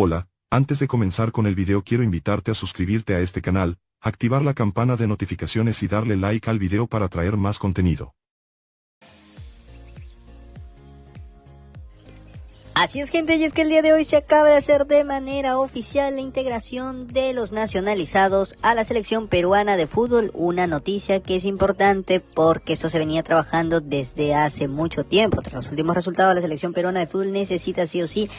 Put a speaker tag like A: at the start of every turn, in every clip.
A: Hola, antes de comenzar con el video quiero invitarte a suscribirte a este canal, activar la campana de notificaciones y darle like al video para traer más contenido.
B: Así es, gente, y es que el día de hoy se acaba de hacer de manera oficial la integración de los nacionalizados a la selección peruana de fútbol, una noticia que es importante porque eso se venía trabajando desde hace mucho tiempo. Tras los últimos resultados, la selección peruana de fútbol necesita sí o sí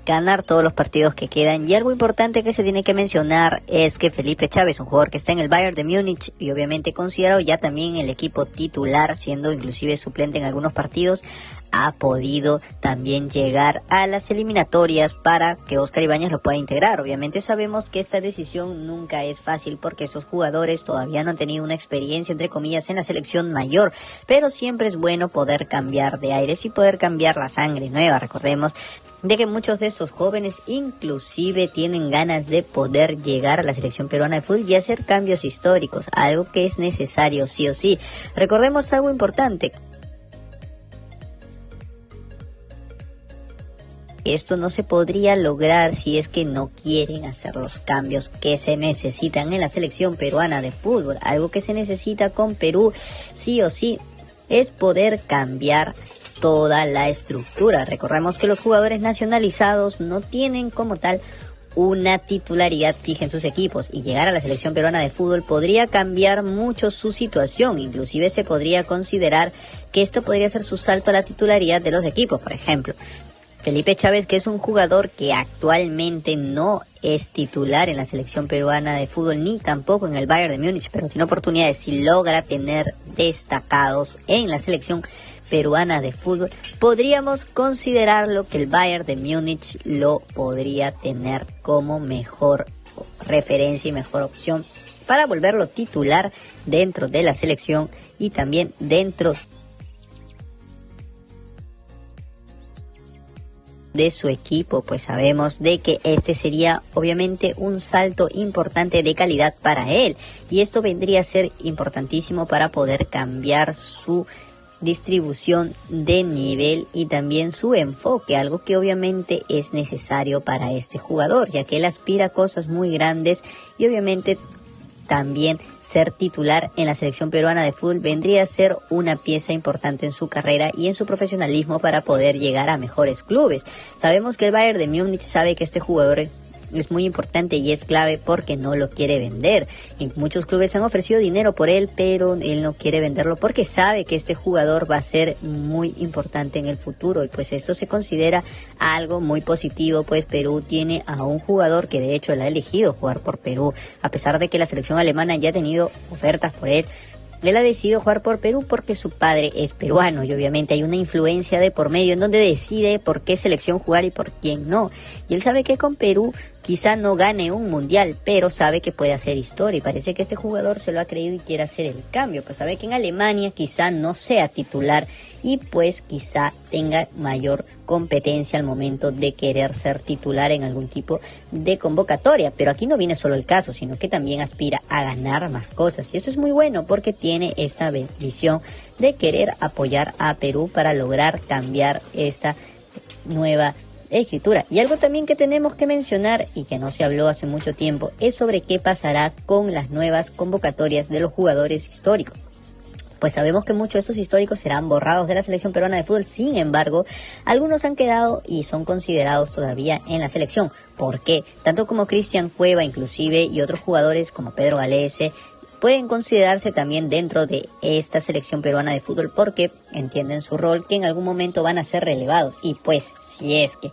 B: ganar todos los partidos que quedan, y algo importante que se tiene que mencionar es que Felipe Chávez, un jugador que está en el Bayern de Múnich y obviamente considerado ya también el equipo titular, siendo inclusive suplente en algunos partidos, ha podido también llegar a las eliminatorias para que Oscar Ibáñez lo pueda integrar. Obviamente sabemos que esta decisión nunca es fácil porque esos jugadores todavía no han tenido una experiencia, entre comillas, en la selección mayor, pero siempre es bueno poder cambiar de aires y poder cambiar la sangre nueva. Recordemos de que muchos de estos jóvenes inclusive tienen ganas de poder llegar a la selección peruana de fútbol y hacer cambios históricos, algo que es necesario sí o sí. Recordemos algo importante: esto no se podría lograr si es que no quieren hacer los cambios que se necesitan en la selección peruana de fútbol. Algo que se necesita con Perú sí o sí es poder cambiar toda la estructura. Recordemos que los jugadores nacionalizados no tienen como tal una titularidad fija en sus equipos, y llegar a la selección peruana de fútbol podría cambiar mucho su situación. Inclusive se podría considerar que esto podría ser su salto a la titularidad de los equipos. Por ejemplo, Felipe Chávez, que es un jugador que actualmente no es titular en la selección peruana de fútbol ni tampoco en el Bayern de Múnich, pero tiene oportunidades si logra tener destacados en la selección peruana de fútbol, podríamos considerarlo que el Bayern de Múnich lo podría tener como mejor referencia y mejor opción para volverlo titular dentro de la selección y también dentro de su equipo, pues sabemos de que este sería obviamente un salto importante de calidad para él, y esto vendría a ser importantísimo para poder cambiar su distribución de nivel y también su enfoque, algo que obviamente es necesario para este jugador, ya que él aspira a cosas muy grandes, y obviamente también ser titular en la selección peruana de fútbol vendría a ser una pieza importante en su carrera y en su profesionalismo para poder llegar a mejores clubes. Sabemos que el Bayern de Múnich sabe que este jugador es muy importante y es clave porque no lo quiere vender. Y muchos clubes han ofrecido dinero por él, pero él no quiere venderlo porque sabe que este jugador va a ser muy importante en el futuro, y pues esto se considera algo muy positivo, pues Perú tiene a un jugador que de hecho él ha elegido jugar por Perú, a pesar de que la selección alemana ya ha tenido ofertas por él. Él ha decidido jugar por Perú porque su padre es peruano, y obviamente hay una influencia de por medio en donde decide por qué selección jugar y por quién no. Y él sabe que con Perú quizá no gane un mundial, pero sabe que puede hacer historia, y parece que este jugador se lo ha creído y quiere hacer el cambio. Pues sabe que en Alemania quizá no sea titular y pues quizá tenga mayor competencia al momento de querer ser titular en algún tipo de convocatoria, pero aquí no viene solo el caso, sino que también aspira a ganar más cosas, y eso es muy bueno porque tiene esta visión de querer apoyar a Perú para lograr cambiar esta nueva escritura. Y algo también que tenemos que mencionar y que no se habló hace mucho tiempo es sobre qué pasará con las nuevas convocatorias de los jugadores históricos. Pues sabemos que muchos de estos históricos serán borrados de la selección peruana de fútbol. Sin embargo, algunos han quedado y son considerados todavía en la selección. ¿Por qué? Tanto como Cristian Cueva inclusive y otros jugadores como Pedro Galese pueden considerarse también dentro de esta selección peruana de fútbol porque entienden su rol, que en algún momento van a ser relevados. Y pues si es que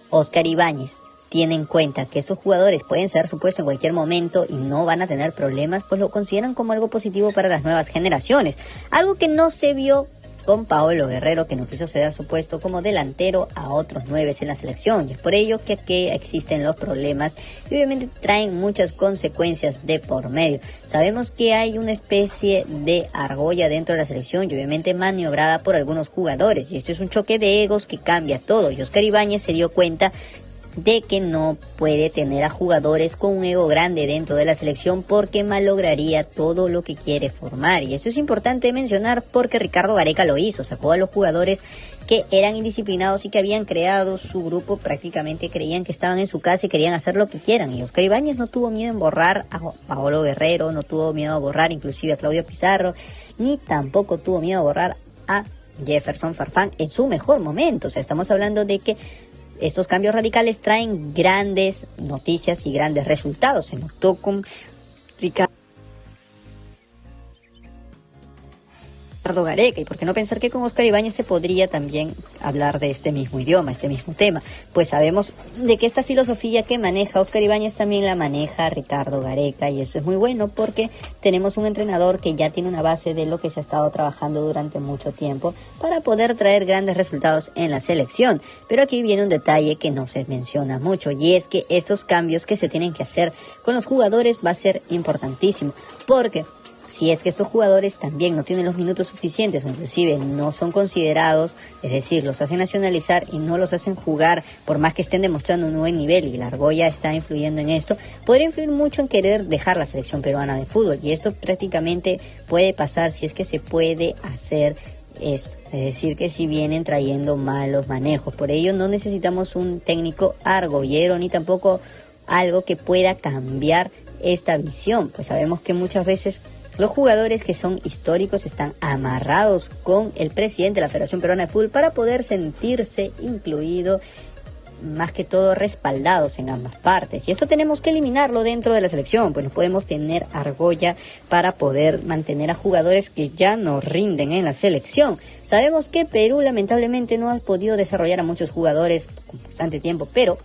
B: Oscar Ibáñez tiene en cuenta que estos jugadores pueden ser supuestos en cualquier momento y no van a tener problemas, pues lo consideran como algo positivo para las nuevas generaciones. Algo que no se vio con Paolo Guerrero, que no quiso ceder su puesto como delantero a otros 9 en la selección, y es por ello que aquí existen los problemas y obviamente traen muchas consecuencias de por medio. Sabemos que hay una especie de argolla dentro de la selección y obviamente maniobrada por algunos jugadores, y esto es un choque de egos que cambia todo, y Oscar Ibáñez se dio cuenta de que no puede tener a jugadores con un ego grande dentro de la selección porque malograría todo lo que quiere formar. Y esto es importante mencionar porque Ricardo Gareca lo hizo, sacó a los jugadores que eran indisciplinados y que habían creado su grupo, prácticamente creían que estaban en su casa y querían hacer lo que quieran. Y Oscar Ibáñez no tuvo miedo en borrar a Paolo Guerrero, no tuvo miedo a borrar inclusive a Claudio Pizarro, ni tampoco tuvo miedo a borrar a Jefferson Farfán en su mejor momento. O sea, estamos hablando de que estos cambios radicales traen grandes noticias y grandes resultados. Se notó con Ricardo Gareca, y por qué no pensar que con Oscar Ibáñez se podría también hablar de este mismo idioma, este mismo tema. Pues sabemos de que esta filosofía que maneja Oscar Ibáñez también la maneja Ricardo Gareca, y eso es muy bueno porque tenemos un entrenador que ya tiene una base de lo que se ha estado trabajando durante mucho tiempo para poder traer grandes resultados en la selección. Pero aquí viene un detalle que no se menciona mucho, y es que esos cambios que se tienen que hacer con los jugadores va a ser importantísimo, porque si es que estos jugadores también no tienen los minutos suficientes o inclusive no son considerados, es decir, los hacen nacionalizar y no los hacen jugar por más que estén demostrando un buen nivel, y la argolla está influyendo en esto, podría influir mucho en querer dejar la selección peruana de fútbol, y esto prácticamente puede pasar si es que se puede hacer esto, es decir, que si vienen trayendo malos manejos. Por ello no necesitamos un técnico argollero ni tampoco algo que pueda cambiar esta visión, pues sabemos que muchas veces los jugadores que son históricos están amarrados con el presidente de la Federación Peruana de Fútbol para poder sentirse incluido, más que todo respaldados en ambas partes. Y esto tenemos que eliminarlo dentro de la selección, pues no podemos tener argolla para poder mantener a jugadores que ya no rinden en la selección. Sabemos que Perú lamentablemente no ha podido desarrollar a muchos jugadores con bastante tiempo, pero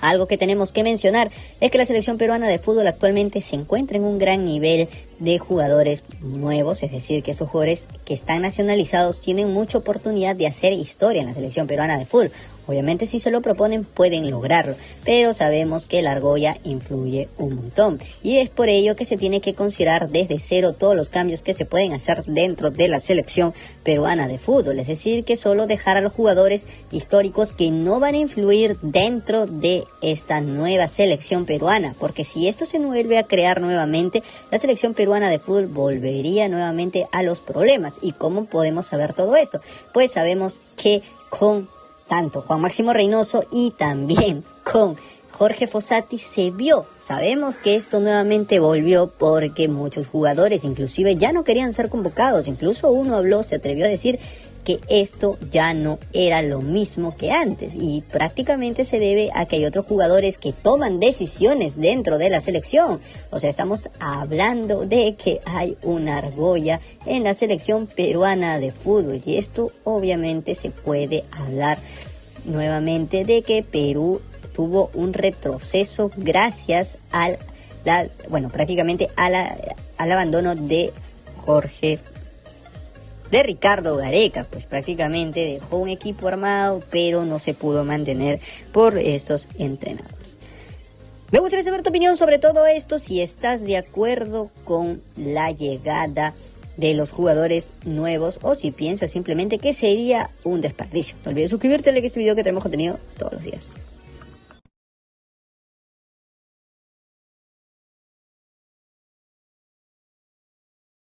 B: algo que tenemos que mencionar es que la selección peruana de fútbol actualmente se encuentra en un gran nivel de jugadores nuevos, es decir, que esos jugadores que están nacionalizados tienen mucha oportunidad de hacer historia en la selección peruana de fútbol. Obviamente si se lo proponen pueden lograrlo, pero sabemos que la argolla influye un montón, y es por ello que se tiene que considerar desde cero todos los cambios que se pueden hacer dentro de la selección peruana de fútbol, es decir, que solo dejar a los jugadores históricos que no van a influir dentro de esta nueva selección peruana, porque si esto se vuelve a crear nuevamente, la selección peruana de fútbol volvería nuevamente a los problemas. ¿Y cómo podemos saber todo esto? Pues sabemos que con tanto Juan Máximo Reynoso y también con Jorge Fossati se vio. Sabemos que esto nuevamente volvió porque muchos jugadores inclusive ya no querían ser convocados. Incluso uno habló, se atrevió a decir que esto ya no era lo mismo que antes, y prácticamente se debe a que hay otros jugadores que toman decisiones dentro de la selección. O sea, estamos hablando de que hay una argolla en la selección peruana de fútbol, y esto obviamente se puede hablar nuevamente de que Perú tuvo un retroceso gracias al abandono de Ricardo Gareca, pues prácticamente dejó un equipo armado, pero no se pudo mantener por estos entrenadores. Me gustaría saber tu opinión sobre todo esto, si estás de acuerdo con la llegada de los jugadores nuevos o si piensas simplemente que sería un desperdicio. No olvides suscribirte, like este video que tenemos contenido todos los días.